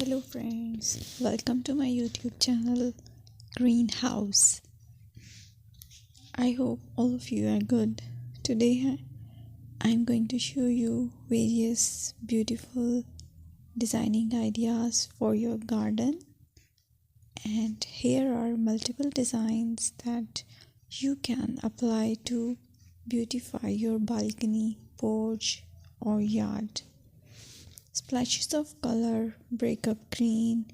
Hello friends, welcome to my YouTube channel Greenhouse. I hope all of you are good. Today I'm going to show you various beautiful designing ideas for your garden, and here are multiple designs that you can apply to beautify your balcony, porch or yard. Splashes of color break up green,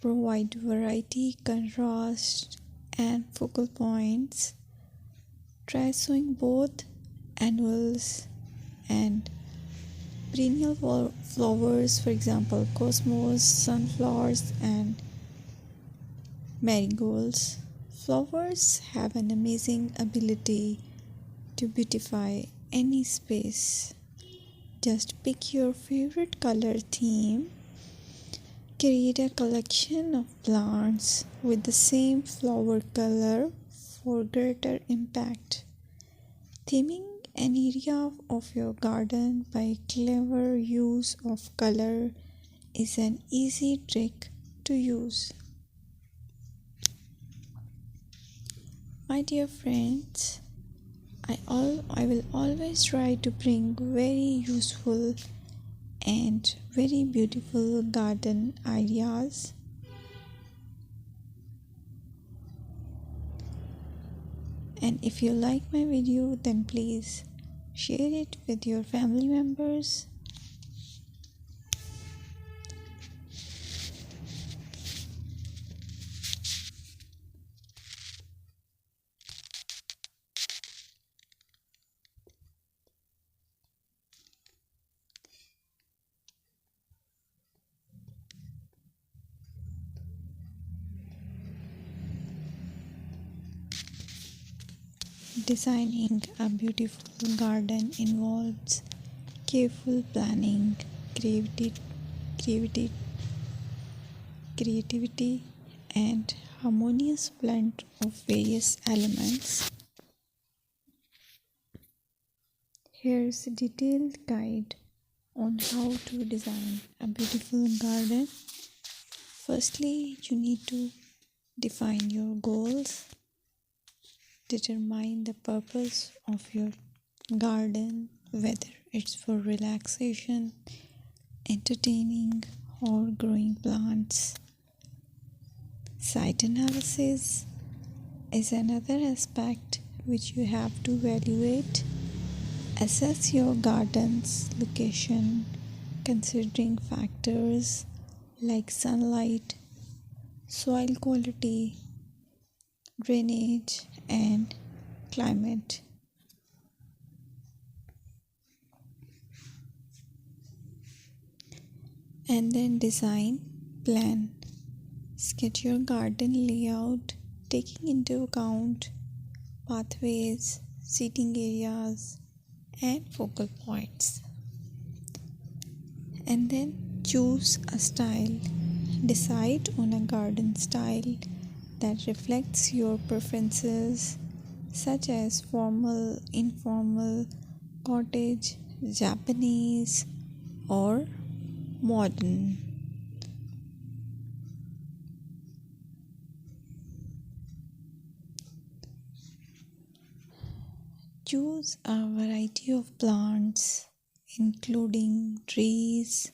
provide variety, contrast, and focal points. Try sowing both annuals and perennial flowers, for example, cosmos, sunflowers, and marigolds. Flowers have an amazing ability to beautify any space. Just pick your favorite color theme. Create a collection of plants with the same flower color for greater impact. Theming an area of your garden by clever use of color is an easy trick to use. My dear friends, I will always try to bring very useful and very beautiful garden ideas. And if you like my video, then please share it with your family members. Designing a beautiful garden involves careful planning, creativity, creativity, and harmonious blend of various elements. Here's a detailed guide on how to design a beautiful garden. Firstly, you need to define your goals. Determine the purpose of your garden, whether it's for relaxation, entertaining, or growing plants. Site analysis is another aspect which you have to evaluate. Assess your garden's location, considering factors like sunlight, soil quality, drainage, and climate. And then design, plan. Sketch your garden layout, taking into account pathways, seating areas, and focal points. And then choose a style. Decide on a garden style that reflects your preferences, such as formal, informal, cottage, Japanese, or modern. Choose a variety of plants, including trees,